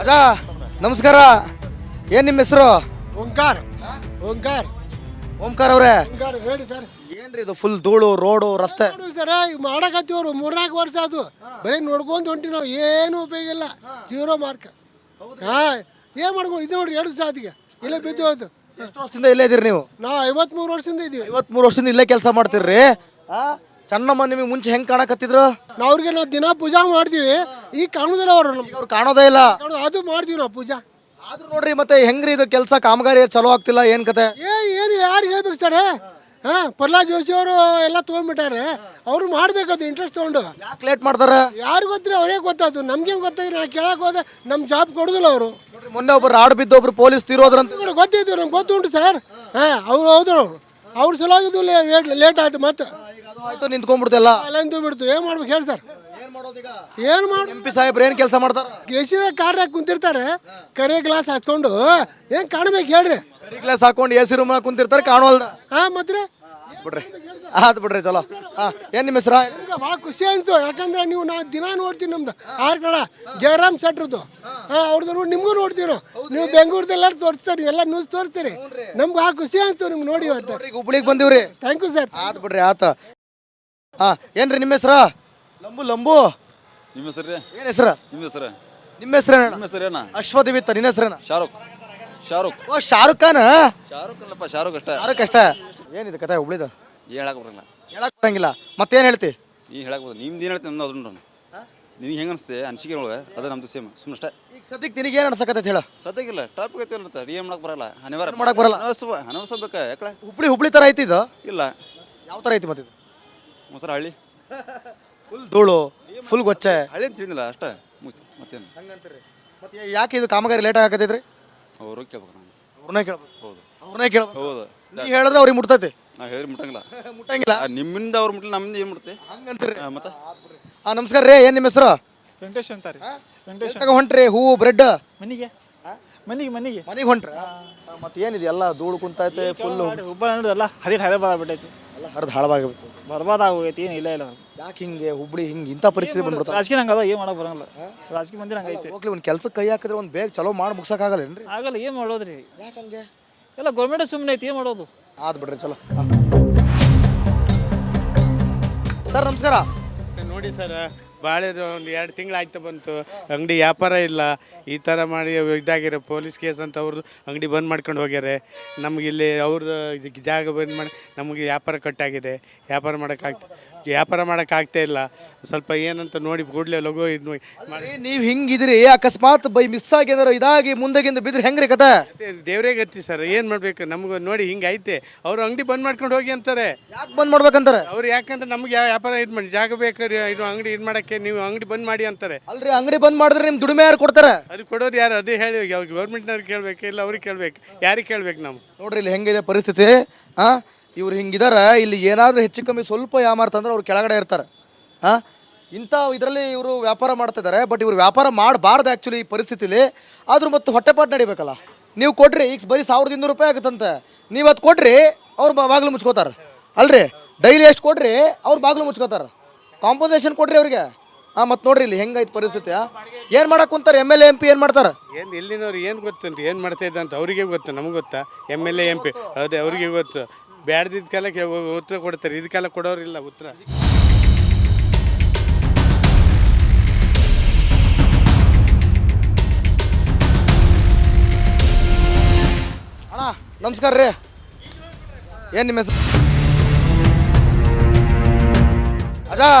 ಅಜಾ ನಮಸ್ಕಾರ. ಏನ್ ನಿಮ್ಮ ಹೆಸರು? ಓಂಕಾರ. ಓಂಕಾರ ಓಂಕಾರ ಅವ್ರೆ, ಓಂಕಾರ ಹೇಳಿ ಸರ್. ಏನ್ರಿ ಇದು ಫುಲ್ ಧೂಳು ರೋಡು ರಸ್ತೆ? ಸರ ಈಗ ಮಾಡಕತ್ತೀವ್ರು 3-4 ವರ್ಷ ಅದು ಬರೀ ನೋಡ್ಕೊಂತ ಹೊಂಟಿ ನಾವು, ಏನು ಉಪಯೋಗ ಇಲ್ಲ. 0 ಮಾರ್ಕ್. ಏನ್ ಮಾಡ್ಕೊಂಡು ಇದು ನೋಡ್ರಿ 2 ದಿವಸ ಆದಿಗೆ ಇಲ್ಲೇ ಬಿದ್ದು ಹೋಯ್ತು. ಎಷ್ಟು ವರ್ಷದಿಂದ ಇಲ್ಲೇ ಇದೀರಿ ನೀವು? ನಾವು 53 ವರ್ಷದಿಂದ ಇದೀವಿ. 53 ವರ್ಷದಿಂದ ಇಲ್ಲೇ ಕೆಲಸ ಮಾಡ್ತಿರ್ರಿ. ಚನ್ನಮ್ಮ ನಿಮಗೆ ಮುಂಚೆ ಹೆಂಗ್ ಕಾಣಕತ್ತಿದ್ರು? ನಾವು ದಿನ ಪೂಜಾ ಮಾಡ್ತೀವಿ, ಈಗ ಕಾಣುದಿಲ್ಲ ಅವರು ನಮ್ಗೆ. ಅವ್ರು ಕಾಣೋದೇ ಇಲ್ಲ. ಅದು ಮಾಡ್ತೀವಿ ನಾವು ಪೂಜಾ. ಆದ್ರೂ ನೋಡ್ರಿ ಮತ್ತೆ ಹೆಂಗ್ರಿ ಇದು ಕೆಲಸ ಕಾಮಗಾರಿ ಚಲೋ ಆಗ್ತಿಲ್ಲ, ಏನ್ ಕತೆ? ಏನು ಯಾರು ಹೇಳ್ಬೇಕು ಸರ್? ಪ್ರಹ್ಲಾದ್ ಜೋಶಿ ಅವರು ಎಲ್ಲ ತೊಗೊಂಡ್ಬಿಟ್ಟಾರೆ, ಅವ್ರು ಮಾಡ್ಬೇಕದು ಇಂಟ್ರೆಸ್ಟ್ ತೊಗೊಂಡು. ಯಾಕೆ ಲೇಟ್ ಮಾಡ್ತಾರ? ಯಾರು ಗೊತ್ತಿಲ್ಲ, ಅವರೇ ಗೊತ್ತಾಯ್ತು. ನಮ್ಗೇನು ಗೊತ್ತಾಗಿ ನಾ ಕೇಳಕ್ ಹೋದೆ, ನಮ್ಮ ಜಾಬ್ ಕೊಡುದಿಲ್ಲ ಅವರು. ಮೊನ್ನೆ ಒಬ್ರು ರಾಡ್ ಬಿದ್ದು ಒಬ್ರು ಪೊಲೀಸ್ ತೀರೋದ್ರಂತ ಗೊತ್ತಿದ್ದು ನಮ್ಗೆ ಗೊತ್ತುಂಟು ಸರ್. ಅವ್ರು ಹೌದ್ರು ಅವ್ರು ಸಲುವಾಗಿದ್ದು ಲೇಟ್ ಆಯ್ತು. ಮತ್ತೆ ಆಯ್ತು ನಿಂತ್ಕೊಂಡ್ಬಿಡ್ತಲ್ಲ. ಅಲ್ಲಂತೂ ಬಿಡ್ತು. ಏನು ಮಾಡ್ಬೇಕು ಹೇಳಿ ಸರ್? ಏನು ಮಾಡಿ MP ಸಾಹೇಬ್ರು ಏನ್ ಕೆಲಸ ಮಾಡ್ತಾರ? ಎಸಿದ ಕಾರ್ಯಾಗ ಕುಂತಿರ್ತಾರೆ, ಕರೆ ಗ್ಲಾಸ್ ಹಚ್ಕೊಂಡು. ಏನು ಕಾಣ್ಬೇಕು ಹೇಳ್ರಿ? ಕ್ಲಾಸ್ ಹಾಕೊಂಡು AC ರೂಮ್ ಕುಂತಿರ್ತಾರೆ, ಕಾಣೋಲ್ದ. ಮತ್ತೆ ಬಿಡ್ರಿ ಆತ್ ಬಿಡ್ರಿ ಚಲೋ. ಏನ್ ನಿಮ್ಮ ಹೆಸರ? ಭಾಳ ಖುಷಿ ಆಯ್ತು, ಯಾಕಂದ್ರೆ ನೀವು ನಾ ದಿನ ನೋಡ್ತೀವಿ ನಮ್ದು ಆರ್ಗಡ ಜಯರಾಮ್ ಶೆಟ್ರದ್ದು. ಅವ್ರದ್ದು ನೋಡಿ ನಿಮ್ಗೂ ನೋಡ್ತೀವಿ ನಾವು. ನೀವು ಬೆಂಗಳೂರದೆಲ್ಲರೂ ತೋರಿಸ್ತಾರೆ, ನೀವೆಲ್ಲ ನ್ಯೂಸ್ ತೋರಿಸ್ತೀರಿ. ನಮ್ಗೆ ಭಾಳ ಖುಷಿ ಆಯ್ತು ನಿಮ್ಗೆ ನೋಡಿ ಇವತ್ತು. ಹುಬ್ಳಿಗೆ ಬಂದಿವ್ರಿ. Thank you sir. ಆತ್ ಬಿಡ್ರಿ ಆತ. ಏನ್ರಿ ನಿಮ್ಮ ಹೆಸರ? ಲಂಬು ಲಂಬು. ನಿಮ್ಮ ಹೆಸರು? ಏನ್ ಹೆಸರ? ನಿಮ್ಮ ಹೆಸರು? ನಿಮ್ಮ ಹೆಸರೇನ? ನಿಮ್ಮ ಹೆಸರೇನ? ಅಶ್ವದಿವಿತ್ತ. ನಿನ್ನ ಹೆಸರೇನ? ಶಾರುಖ್. ಶಾರುಖ್. ಓ ಶಾರುಖ್ ಖಾನ್. ಶಾರುಖ್ ಅಲ್ಲಪ್ಪ, ಶಾರುಖ್ ಅಷ್ಟೇ. ಶಾರುಖ್ ಅಷ್ಟ. ಏನಿದೆ ಕತೆ ಹುಬ್ಳಿದ? ಏನು ಹೇಳಕ್ ಬರಲ್ಲ. ಹೇಳಕ್ ಬರಂಗಿಲ್ಲ. ಮತ್ತೇನ್ ಹೇಳ್ತಿ? ನೀ ಹೇಳಕ್ ಬರೋದು ನಿಮ್ದು ಏನು ಹೇಳ್ತೀನಿ ನಮ್ದು ಅದನ್ನು ನಿನಗೆ ಹೆಂಗೆ ಅನಿಸುತ್ತೆ ಅನಿಸಿಕೆ ಒಳಗೆ ಅದು ನಮ್ದು ಸೇಮ್ ಸುಮ್ಮನೆ ಅಷ್ಟೇ. ಈಗ ಸದ್ಯಕ್ಕೆ ನಿನಗೆ ಏನು ಅನ್ಸಕತ್ತೈತಿ ಹೇಳ? ಸದ್ಯಕ್ಕಿಲ್ಲ, ಟಾಪಿಕ್ ಐತಿ ಇರುತ್ತೆ, ಏನು ಮಾಡಕ್ ಬರಲ್ಲ. ಅನಿವಾರ್ಯ ಮಾಡಕ್ ಬರಲ್ಲ. ಅನವಸ್ಬೇಕು ಯಾಕಡೆ ಹುಬ್ಳಿ ತರ ಐತಿ ಇದು? ಇಲ್ಲ. ಯಾವ ತರ ಐತಿ ಮತ್ತಿದು? ಮೊಸರು ಹಳ್ಳಿ ಫುಲ್ ಧೂಳು, ಫುಲ್ ಗೊಚ್ಚೆ. ಹಳ್ಳಿ ಅಂತ ತಿಳಿದಿಲ್ಲ ಅಷ್ಟೇ, ಮತ್ತೇನು ಹಂಗಂತೀರಿ? ಮತ್ತೆ ಯಾಕೆ ಇದು ಕಾಮಗಾರಿ ಲೇಟ್ ಆಗತ್ತೈತ್ರಿ? ಅವರು ಕೇಳ್ಬೇಕು ನಾನು. ಅವ್ರನ್ನೇ ಕೇಳ್ಬೇಕು. ಹೌದು, ಅವ್ರನ್ನೇ ಕೇಳ್ಬೇಕು. ಹೌದು. ನೀ ಹೇಳಿದ್ರೆ ಅವ್ರಿಗೆ ಮುಟ್ತೈತಿ. ನಾ ಹೇಳಿದ್ರೆ ಮುಟ್ಟಂಗಿಲ್ಲ. ಮುಟ್ಟಂಗಿಲ್ಲ. ನಿಮ್ಮಿಂದ ಅವ್ರು ಮುಟ್ಟಲಿ, ನಮ್ಮಿಂದ ಏನು ಮುಡುತ್ತೆ ಹಂಗಂತೀರಿ? ಮತ್ತೆ ನಮಸ್ಕಾರ ರೀ. ಏನ್ ನಿಮ್ಮ ಹೆಸರು? ವೆಂಕಟೇಶ್ ಅಂತಾರೆ. ವೆಂಕಟೇಶ್ ಹೊಂಟ್ರಿ ಹೂವು ಬ್ರೆಡ್ ಮನಿಗೆ ಮನಿಗೆ ಮನಿಗೆ ಮನೆಗೆ ಹೊಂಟ್ರಿ? ಮತ್ತೆ ಏನಿದೆ ಎಲ್ಲ ಧೂಳು ಕುಂತೈತೆ ಫುಲ್. ಹುಬ್ಬಳ್ಳಿ ನೋಡಿದಲ್ಲ ಹದಿಗೆ ಹಳೆ ಬಾದ್ಬಿಟ್ಟೈತಿ, ಎಲ್ಲ ಹರಿದು ಹಾಳಾಗೋಗ್ಬಿಟ್ಟು. ಬರ್ಬಾದಾಗೋಗೈತಿ. ಏನು ಇಲ್ಲ ಇಲ್ಲ. ಯಾಕೆ ಹಿಂಗೆ ಹುಬ್ಳಿ ಹಿಂಗೆ ಇಂಥ ಪರಿಸ್ಥಿತಿ ಬಂದ್ಬಿಡ್ತಾರೆ? ರಾಜಕೀಯ ಹಂಗದ, ಏನು ಮಾಡಕ್ ಬರಂಗಿಲ್ಲ. ರಾಜಕೀಯ ಮಂದಿರ ಹಂಗೈತಿ. ಹೋಗ್ಲಿ ಒಂದು ಕೆಲ್ಸಕ್ಕೆ ಕೈ ಹಾಕಿದ್ರೆ ಒಂದು ಬೇಗ ಚಲೋ ಮಾಡಿ ಮುಗ್ಸಕ್ಕಾಗಲ್ಲೇನ್ರಿ? ಆಗಲ್ಲ, ಏನು ಮಾಡೋದ್ರಿ? ಯಾಕಂಗೆ? ಎಲ್ಲ ಗೌರ್ಮೆಂಟ್ ಸುಮ್ಮನೆ ಐತಿ, ಏನು ಮಾಡೋದು? ಆದ್ ಬಿಡ್ರಿ ಚಲೋ. ಸರ್ ನಮಸ್ಕಾರ. ನೋಡಿ ಸರ್, ಭಾಳ ಒಂದು 2 ತಿಂಗಳಾಯ್ತು ಬಂತು, ಅಂಗಡಿ ವ್ಯಾಪಾರ ಇಲ್ಲ. ಈ ಥರ ಮಾಡಿ ಇದಾಗಿರೋ ಪೊಲೀಸ್ ಕೇಸ್ ಅಂತ ಅವ್ರದ್ದು ಅಂಗಡಿ ಬಂದ್ ಮಾಡ್ಕೊಂಡು ಹೋಗ್ಯಾರೆ. ನಮ್ಗೆ ಇಲ್ಲಿ ಅವ್ರ ಜಾಗ ಬಂದ್ ಮಾಡಿ ನಮಗೆ ವ್ಯಾಪಾರ ಕಟ್ಟಾಗಿದೆ. ವ್ಯಾಪಾರ ಮಾಡೋಕ್ಕಾಗ್ತಾ ಇಲ್ಲ. ಸ್ವಲ್ಪ ಏನಂತ ನೋಡಿ ಕೂಡಲೇ ಲಗು ಇದು ಮಾಡಿ. ನೀವು ಹಿಂಗಿದ್ರಿ, ಅಕಸ್ಮಾತ್ ಬೈ ಮಿಸ್ ಆಗಿದಾರ ಇದಾಗಿ ಮುಂದೆಗಿಂದ ಬಿದ್ದರೆ ಹೆಂಗ್ರಿ ಕತೆ? ದೇವರೇ ಗತಿ ಸರ್, ಏನು ಮಾಡಬೇಕು? ನಮ್ಗೆ ನೋಡಿ ಹಿಂಗೆ ಐತೆ. ಅವ್ರು ಅಂಗಡಿ ಬಂದ್ ಮಾಡ್ಕೊಂಡು ಹೋಗಿ ಅಂತಾರೆ. ಯಾಕೆ ಬಂದ್ ಮಾಡ್ಬೇಕಂತಾರೆ ಅವ್ರು? ಯಾಕಂದ್ರೆ ನಮ್ಗೆ ವ್ಯಾಪಾರ ಇದು ಮಾಡಿ ಜಾಗ ಬೇಕಾದ್ರೆ ಇದು ಅಂಗಡಿ ಇದು ಮಾಡೋಕ್ಕೆ ನೀವು ಅಂಗಡಿ ಬಂದ್ ಮಾಡಿ ಅಂತಾರೆ. ಅಲ್ರಿ, ಅಂಗಡಿ ಬಂದ್ ಮಾಡಿದ್ರೆ ನಿಮ್ ದುಡಿಮೆ ಯಾರು ಕೊಡ್ತಾರೆ? ಅದು ಕೊಡೋದು ಯಾರು? ಅದೇ ಹೇಳಿ, ಅವ್ರು ಗೌರ್ಮೆಂಟ್ನವ್ರಿಗೆ ಕೇಳ್ಬೇಕು, ಇಲ್ಲ ಅವ್ರಿಗೆ ಕೇಳ್ಬೇಕು. ಯಾರಿಗೆ ಕೇಳ್ಬೇಕು ನಾವು? ನೋಡ್ರಿ ಇಲ್ಲಿ ಹೆಂಗಿದೆ ಪರಿಸ್ಥಿತಿ. ಇವ್ರು ಹಿಂಗಿದಾರ. ಇಲ್ಲಿ ಏನಾದರೂ ಹೆಚ್ಚು ಕಮ್ಮಿ ಸ್ವಲ್ಪ ಯಾಮಾರ್ತಂದ್ರೆ ಅವ್ರು ಕೆಳಗಡೆ ಇರ್ತಾರೆ. ಇಂಥ ಇದರಲ್ಲಿ ಇವರು ವ್ಯಾಪಾರ ಮಾಡ್ತಿದ್ದಾರೆ. ಬಟ್ ಇವ್ರು ವ್ಯಾಪಾರ ಮಾಡಬಾರ್ದು ಆ್ಯಕ್ಚುಲಿ ಈ ಪರಿಸ್ಥಿತಿಲಿ. ಆದರೂ ಮತ್ತು ಹೊಟ್ಟೆಪಾಟ್ ನಡಿಬೇಕಲ್ಲ. ನೀವು ಕೊಡ್ರಿ, ಈಗ ಬರೀ 1200 ರೂಪಾಯಿ ಆಗುತ್ತಂತೆ. ನೀವು ಅದು ಕೊಡ್ರಿ, ಅವ್ರು ಬಾಗಿಲು ಮುಚ್ಕೋತಾರೆ. ಅಲ್ರಿ, ಡೈಲಿ ಎಷ್ಟು ಕೊಡ್ರಿ, ಅವ್ರು ಬಾಗಿಲು ಮುಚ್ಕೋತಾರೆ. ಕಾಂಪನ್ಸೇಷನ್ ಕೊಡ್ರಿ ಅವ್ರಿಗೆ. ಮತ್ತು ನೋಡ್ರಿ ಇಲ್ಲಿ ಹೆಂಗೈತೆ ಪರಿಸ್ಥಿತಿ. ಏನು ಮಾಡಕ್ಕೆ ಕುಂತಾರೆ MLA MP ಏನು ಮಾಡ್ತಾರೆ? ಏನು ಇಲ್ಲಿನವ್ರು ಏನು ಗೊತ್ತಂತ ಏನು ಮಾಡ್ತಾ ಇದ್ದ ಅಂತ ಅವರಿಗೆ ಗೊತ್ತು, ನಮ್ಗೆ ಗೊತ್ತಾ? MLA MP ಅದೇ ಅವ್ರಿಗೆ ಗೊತ್ತು. ಬ್ಯಾಡ್ದಿದ್ದ ಕಾಲಕ್ಕೆ ಉತ್ತರ ಕೊಡ್ತಾರೆ, ಇದಕ್ಕೆಲ್ಲ ಕೊಡೋರಿಲ್ಲ ಉತ್ತರ. ಅಣ್ಣ ನಮಸ್ಕಾರ ರೀ. ಏನು ನಿಮ್ಮ ಹೆಸರು? ಅಜಾ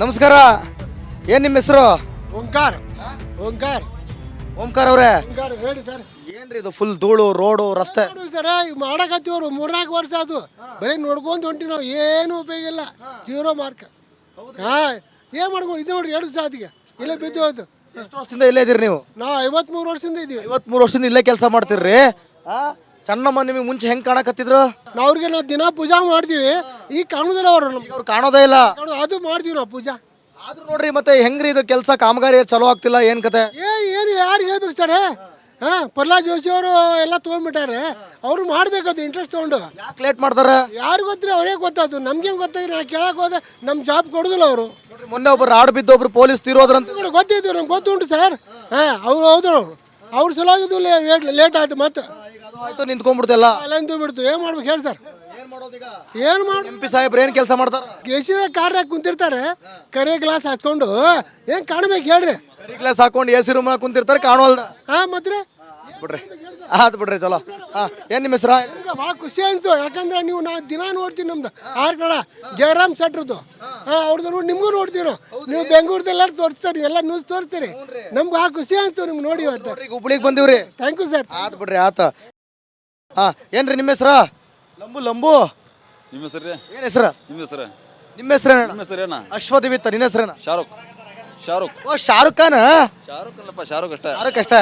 ನಮಸ್ಕಾರ. ಏನು ನಿಮ್ಮ ಹೆಸರು? ಓಂಕಾರ. ಓಂಕಾರ ಓಂಕಾರ ಅವ್ರೆ, ಓಂಕಾರ ಹೇಳಿ ಸರ್. ಏನ್ರಿ ಇದು ಫುಲ್ ಧೂಳು ರೋಡು ರಸ್ತೆ? ಸರ ಈಗ ಮಾಡಕತ್ತೀವ್ರು 3-4 ವರ್ಷ ಅದು ಬರೀ ನೋಡ್ಕೊಂತ ಹೊಂಟಿ ನಾವು, ಏನು ಉಪಯೋಗ ಇಲ್ಲ. 0 ಮಾರ್ಕ್. ಏನು ಮಾಡ್ಕೊಂಡು ಇದು ನೋಡ್ರಿ 2 ದಿವಸ ಆದಿಗೆ ಇಲ್ಲೇ ಬಿದ್ದು ಹೋಯ್ತು. ಎಷ್ಟು ವರ್ಷದಿಂದ ಇಲ್ಲೇ ಇದೀರಿ ನೀವು? ನಾವು 53 ವರ್ಷದಿಂದ ಇದೀವಿ. 53 ವರ್ಷದಿಂದ ಇಲ್ಲೇ ಕೆಲಸ ಮಾಡ್ತಿರ್ರಿ. ಚನ್ನಮ್ಮ ನಿಮಗೆ ಮುಂಚೆ ಹೆಂಗ್ ಕಾಣಕತ್ತಿದ್ರು? ನಾವು ದಿನ ಪೂಜಾ ಮಾಡ್ತೀವಿ, ಈಗ ಕಾಣುದಿಲ್ಲ ಅವರು ನಮ್ಗೆ. ಅವ್ರು ಕಾಣೋದೇ ಇಲ್ಲ. ಅದು ಮಾಡ್ತೀವಿ ನಾವು ಪೂಜಾ. ಆದ್ರೂ ನೋಡ್ರಿ ಮತ್ತೆ ಹೆಂಗ್ರಿ ಇದು ಕೆಲಸ ಕಾಮಗಾರಿ ಚಲೋ ಆಗ್ತಿಲ್ಲ, ಏನ್ ಕತೆ? ಏನು ಯಾರು ಹೇಳ್ಬೇಕು ಸರ್? ಹಾಂ ಪ್ರಹ್ಲಾದ್ ಜೋಶಿ ಅವರು ಎಲ್ಲ ತೊಗೊಂಡ್ಬಿಟ್ಟಾರೆ. ಅವರು ಮಾಡಬೇಕದು ಇಂಟ್ರೆಸ್ಟ್ ತೊಗೊಂಡು. ಯಾಕೆ ಲೇಟ್ ಮಾಡ್ತಾರೆ? ಯಾರು ಗೊತ್ತಿಲ್ಲ ಅವರೇ ಗೊತ್ತಾಯ್ತು, ನಮ್ಗೇನು ಗೊತ್ತಾಗಿ ನಾ ಕೇಳಕ್ಕೆ ಹೋದೆ ನಮ್ಮ ಜಾಬ್ ಕೊಡೋದಿಲ್ಲ ಅವರು. ಮೊನ್ನೆ ಒಬ್ರು ರಾಡ್ ಬಿದ್ದು ಒಬ್ರು ಪೊಲೀಸ್ ತೀರೋದ್ರಂತ. ಗೊತ್ತಿತ್ತು, ನಮ್ಗೆ ಗೊತ್ತುಂಟು ಸರ್. ಹಾಂ ಅವ್ರು ಹೌದು, ಅವ್ರು ಸಲುವಾಗಿದ್ದು ಲೇಟ್ ಆಯ್ತು. ಮತ್ತೆ ಆಯ್ತು ನಿಂತ್ಕೊಂಡ್ಬಿಡ್ತಲ್ಲ. ಅಲ್ಲಂತೂ ಬಿಡ್ತು, ಏನು ಮಾಡ್ಬೇಕು ಹೇಳಿ ಸರ್? ಏನು ಮಾಡಿ MP ಸಾಹೇಬ್ರು ಏನು ಕೆಲಸ ಮಾಡ್ತಾರೆ? ಎಸಿದ ಕಾರ್ಯಾಗ ಕುಂತಿರ್ತಾರೆ, ಕರೆ ಗ್ಲಾಸ್ ಹಚ್ಕೊಂಡು ಏನು ಕಾಣ್ಬೇಕು ಹೇಳ್ರಿ? ಕರಿ ಗ್ಲಾಸ್ ಹಾಕೊಂಡು AC ರೂಮ್ ಕುಂತಿರ್ತಾರೆ, ಕಾಣುವಲ್ದ. ಹಾಂ ಮತ್ತೆ ಬಿಡ್ರಿ ಆಯ್ತು ಬಿಡ್ರಿ ಚಲೋ. ಏನು ನಿಮ್ಮ ಹೆಸರು? ಭಾಳ ಖುಷಿ ಆಯಿತು, ಯಾಕಂದ್ರೆ ನೀವು ನಾ ದಿನ ನೋಡ್ತೀನಿ ನಮ್ದು ಆರ್ಕಳ ಜಯರಾಮ್ ಸೆಟ್ರದ್ದು. ಹಾಂ ಅವ್ರದ್ದು ನೋಡಿ ನಿಮಗೂ ನೋಡ್ತೀವಿ ನಾವು. ನೀವು ಬೆಂಗಳೂರದೆಲ್ಲರೂ ತೋರಿಸ್ತಾರೆ, ನೀವೆಲ್ಲ ನ್ಯೂಸ್ ತೋರಿಸ್ತೀರಿ. ನಮ್ಗೆ ಭಾಳ ಖುಷಿ ಆಯಿತು ನಿಮ್ಗೆ ನೋಡಿ ಇವತ್ತು. ಹುಬ್ಳಿಗೆ ಬಂದಿವ್ರಿ. Thank you sir. ಆಯ್ತು ಬಿಡ್ರಿ ಆತ. ಏನ್ರಿ ನಿಮ್ಮ ಹೆಸರು? ಲಂಬು. ನಿಮ್ಮ ಹೆಸರು ರೀ? ಏನು ಹೆಸರು? ನಿಮ್ಮ ಹೆಸರು? ನಿಮ್ಮ ಹೆಸರೇನ? ನಿಮ್ಮ ಹೆಸರೇನ? ಅಶ್ವದಿವಿತ್ತ. ನಿನ್ನ ಹೆಸರೇನ? ಶಾರುಖ್. ಓ ಶಾರುಖ್ ಖಾನ್. ಶಾರುಖ್ ಅಲ್ಲಪ್ಪ, ಶಾರುಖ್ ಅಷ್ಟೇ. ಶಾರುಖ್ ಅಷ್ಟ.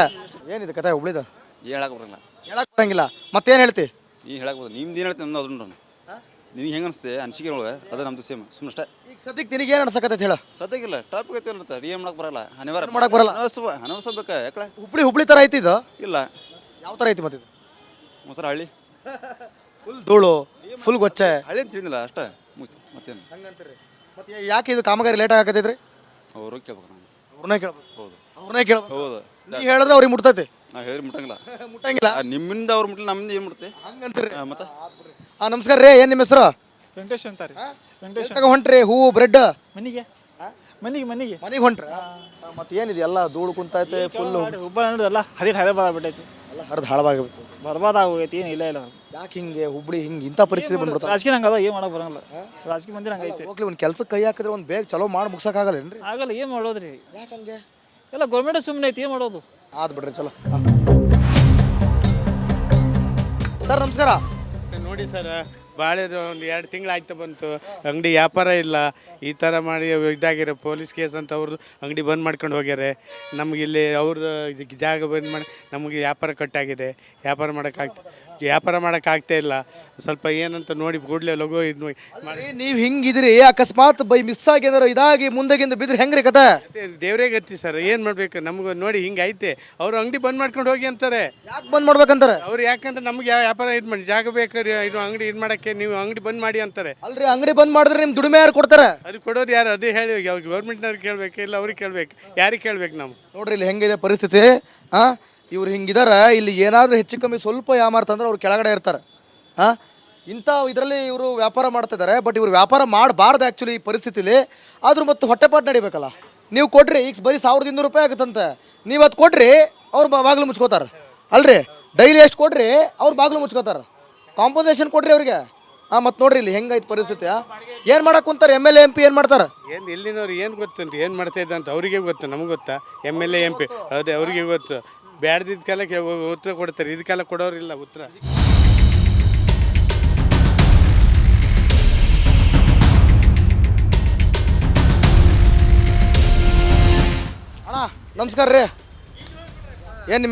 ಏನಿದೆ ಕತೆ ಹುಬ್ಳಿದ? ಹೇಳಕ್ ಬರಲ್ಲ. ಹೇಳಕ್ ಬರಂಗಿಲ್ಲ. ಮತ್ತೇನು ಹೇಳ್ತಿ? ನೀ ಹೇಳಕ್ ಬರೋದು ನಿಮ್ದು ಏನು ಹೇಳ್ತೀನಿ ನಮ್ದು ಅದನ್ನು ನಿನಗೆ ಹೆಂಗೆ ಅನಿಸುತ್ತೆ ಅನಿಸಿಕೆ ಒಳಗೆ ಅದು ನಮ್ದು ಸೇಮ್ ಸುಮ್ಮನೆ ಅಷ್ಟೇ. ಈಗ ಸದ್ಯಕ್ಕೆ ನಿನಗೆ ಏನು ಅನ್ಸಕತ್ತೈತೆ ಹೇಳ? ಸದ್ಯಕ್ಕಿಲ್ಲ ಟ್ರಾಫಿಕ್ ಐತೆ ಇರುತ್ತೆ, ಏನು ಮಾಡಕ್ಕೆ ಬರಲ್ಲ. ಅನಿವಾರ್ಯ ಮಾಡಕ್ ಬರಲ್ಲ. ಅನವಸಬೇಕು ಯಾಕಡೆ ಹುಬ್ಳಿ ಥರ ಐತಿ ಇದು? ಇಲ್ಲ. ಯಾವ ಥರ ಐತಿ ಮತ್ತಿದು? ಮೊಸರ ಹಳ್ಳಿ ಫುಲ್ ಧೂಳು, ಫುಲ್ ಗೊಚ್ಚೆ. ಹಳ್ಳಿ ಅಂತ ತಿಳಿದಿಲ್ಲ ಅಷ್ಟೇ, ಮುಗಿತು ಮತ್ತೇನು. ಹಂಗಂತೀರಿ? ಮತ್ತೆ ಯಾಕೆ ಇದು ಕಾಮಗಾರಿ ಲೇಟ್ ಆಗತ್ತೈತ್ರಿ? ಅವರು ಕೇಳ್ಬೇಕು ನಾವು. ಅವ್ರನ್ನೇ ಕೇಳ್ಬೇಕು. ಹೌದು ಅವ್ರನ್ನೇ ಕೇಳ್ಬೇಕು. ಹೌದು. ನೀ ಹೇಳಿದ್ರೆ ಅವ್ರಿಗೆ ಮುಟ್ತೈತಿ. ನಾವು ಹೇಳಿದ್ರೆ ಮುಟ್ಟಂಗಿಲ್ಲ. ಮುಟ್ಟಂಗಿಲ್ಲ. ನಿಮ್ಮಿಂದ ಅವ್ರು ಮುಟ್ಟಲಿ, ನಮ್ಮಿಂದ ಏನು ಮುಡುತ್ತೆ ಹಂಗಂತೀರಿ? ಮತ್ತೆ ನಮಸ್ಕಾರ ರೀ. ಏನು ನಿಮ್ಮ ಹೆಸರು? ವೆಂಕಟೇಶ್ ಅಂತಾರೆ. ವೆಂಕಟೇಶ್ ತಗ ಹೊಂಟ್ರಿ ಹೂವು ಬ್ರೆಡ್ ಮನಿಗೆ ಮನಿಗೆ ಮನೆಗೆ ಹೊಂಟ್ರ? ಮತ್ತೆ ಏನಿದೆ ಎಲ್ಲ ಧೂಳು ಕುಂತೈತೆ ಫುಲ್. ಹುಬ್ಬ ನೋಡಿದಲ್ಲ ಹದೇ ಬದಾಗ್ಬಿಟ್ಟೈತಿ, ಎಲ್ಲ ಹರಿದು ಹಾಳಾಗೋಗ್ಬೇಕು. ಬರ್ಬಾದಾಗೋಗೈತಿ, ಏನು ಇಲ್ಲ ಇಲ್ಲ. ಯಾಕೆ ಹಿಂಗೆ ಹುಬ್ಳಿ ಹಿಂಗೆ ಇಂಥ ಪರಿಸ್ಥಿತಿ ಬಂದ್ಬಿಡ್ತಾರೆ? ರಾಜಕೀಯ ಹಂಗದ, ಏನು ಮಾಡಕ್ ಬರಂಗಿಲ್ಲ. ರಾಜಕೀಯ ಮಂದಿರ ಹಂಗೈತೆ. ಹೋಗ್ಲಿ ಒಂದು ಕೆಲ್ಸಕ್ಕೆ ಕೈ ಹಾಕಿದ್ರೆ ಒಂದು ಬೇಗ ಚಲೋ ಮಾಡಿ ಮುಗ್ಸಕ್ಕಾಗಲ್ಲೇನ್ರಿ? ಆಗಲ್ಲ, ಏನು ಮಾಡೋದ್ರಿ? ಯಾಕಂಗೆ? ಎಲ್ಲ ಗೌರ್ಮೆಂಟ್ ಸುಮ್ಮನೆ ಐತಿ, ಏನು ಮಾಡೋದು? ಆದ್ ಬಿಡ್ರಿ ಚಲೋ. ಸರ್ ನಮಸ್ಕಾರ. ನೋಡಿ ಸರ್, ಭಾಳ ಒಂದು 2 ತಿಂಗಳಾಯ್ತು ಬಂತು, ಅಂಗಡಿ ವ್ಯಾಪಾರ ಇಲ್ಲ. ಈ ಥರ ಮಾಡಿ ಇದಾಗಿರೋ ಪೊಲೀಸ್ ಕೇಸ್ ಅಂತ ಅವ್ರದ್ದು ಅಂಗಡಿ ಬಂದ್ ಮಾಡ್ಕೊಂಡು ಹೋಗ್ಯಾರೆ. ನಮ್ಗೆ ಇಲ್ಲಿ ಅವ್ರ ಜಾಗ ಬಂದ್ ಮಾಡಿ ನಮಗೆ ವ್ಯಾಪಾರ ಕಟ್ಟಾಗಿದೆ. ವ್ಯಾಪಾರ ಮಾಡೋಕ್ಕಾಗ್ತಾ ಇಲ್ಲ. ಸ್ವಲ್ಪ ಏನಂತ ನೋಡಿ ಕೂಡಲೇ ಲಗು ಇದು ಮಾಡಿ. ನೀವು ಹಿಂಗಿದ್ರಿ, ಅಕಸ್ಮಾತ್ ಬೈ ಮಿಸ್ ಆಗಿದಾರ ಇದಾಗಿ ಮುಂದೆಗಿಂದ ಬಿದ್ರಿ ಹೆಂಗ್ರಿ ಕತೆ? ದೇವ್ರೇ ಗತಿ ಸರ್, ಏನು ಮಾಡ್ಬೇಕು? ನಮ್ಗೆ ನೋಡಿ ಹಿಂಗೆ ಐತೆ. ಅವ್ರು ಅಂಗಡಿ ಬಂದ್ ಮಾಡ್ಕೊಂಡು ಹೋಗಿ ಅಂತಾರೆ. ಯಾಕೆ ಬಂದ್ ಮಾಡ್ಬೇಕಂತಾರೆ? ಅವ್ರು ಯಾಕಂದ್ರೆ ನಮ್ಗೆ ವ್ಯಾಪಾರ ಇದು ಮಾಡಿ ಜಾಗ ಬೇಕಾದ್ರೆ ಇದು ಅಂಗಡಿ ಇದು ಮಾಡೋಕ್ಕೆ ನೀವು ಅಂಗಡಿ ಬಂದ್ ಮಾಡಿ ಅಂತಾರೆ. ಅಲ್ರಿ ಅಂಗಡಿ ಬಂದ್ ಮಾಡಿದ್ರೆ ನಿಮ್ ದುಡಿಮೆ ಯಾರು ಕೊಡ್ತಾರೆ? ಅದು ಕೊಡೋದು ಯಾರು? ಅದೇ ಹೇಳಿ, ಅವ್ರು ಗೌರ್ಮೆಂಟ್ನವ್ರಿಗೆ ಕೇಳ್ಬೇಕು, ಇಲ್ಲ ಅವ್ರಿಗೆ ಕೇಳ್ಬೇಕು. ಯಾರಿಗೆ ಕೇಳ್ಬೇಕು ನಾವು? ನೋಡ್ರಿ ಇಲ್ಲಿ ಹೆಂಗಿದೆ ಪರಿಸ್ಥಿತಿ. ಇವ್ರು ಹಿಂಗಿದಾರ, ಇಲ್ಲಿ ಏನಾದರೂ ಹೆಚ್ಚು ಕಮ್ಮಿ ಸ್ವಲ್ಪ ಯಾಮಾರ್ತಂದ್ರೆ ಅವ್ರು ಕೆಳಗಡೆ ಇರ್ತಾರೆ. ಇಂಥ ಇದರಲ್ಲಿ ಇವರು ವ್ಯಾಪಾರ ಮಾಡ್ತಿದ್ದಾರೆ. ಬಟ್ ಇವ್ರು ವ್ಯಾಪಾರ ಮಾಡಬಾರ್ದು ಆ್ಯಕ್ಚುಲಿ ಈ ಪರಿಸ್ಥಿತಿಲಿ. ಆದರೂ ಮತ್ತು ಹೊಟ್ಟೆಪಾಟ್ ನಡಿಬೇಕಲ್ಲ. ನೀವು ಕೊಡ್ರಿ, ಈಗ ಬರೀ 1200 ರೂಪಾಯಿ ಆಗುತ್ತಂತೆ. ನೀವು ಅದು ಕೊಡ್ರಿ, ಅವ್ರು ಬಾಗಿಲು ಮುಚ್ಕೋತಾರೆ. ಅಲ್ರಿ ಡೈಲಿ ಎಷ್ಟು ಕೊಡ್ರಿ, ಅವ್ರು ಬಾಗಿಲು ಮುಚ್ಕೋತಾರೆ. ಕಾಂಪೋಸೇಷನ್ ಕೊಡ್ರಿ ಅವ್ರಿಗೆ. ಮತ್ತು ನೋಡ್ರಿ ಇಲ್ಲಿ ಹೆಂಗೈತೆ ಪರಿಸ್ಥಿತಿ. ಏನು ಮಾಡಕ್ಕೆ ಕುಂತಾರೆ MLA MP ಏನು ಮಾಡ್ತಾರೆ? ಏನು ಎಲ್ಲಿನವ್ರು ಏನು ಗೊತ್ತುಂಟು, ಏನು ಮಾಡ್ತಾ ಇದ್ದ ಅಂತ ಅವರಿಗೆ ಗೊತ್ತು, ನಮ್ಗೆ ಗೊತ್ತಾ? MLA MP ಅದೇ ಅವ್ರಿಗೆ ಗೊತ್ತು. ಬ್ಯಾಡ್ದಿದ್ದ ಕಾಲಕ್ಕೆ ಉತ್ತರ ಕೊಡ್ತಾರೆ, ಇದಕ್ಕೆಲ್ಲ ಕೊಡೋರಿಲ್ಲ ಉತ್ತರ. ಅಣ್ಣ ನಮಸ್ಕಾರ ರೀ. ಏನು ನಿಮ್ಮ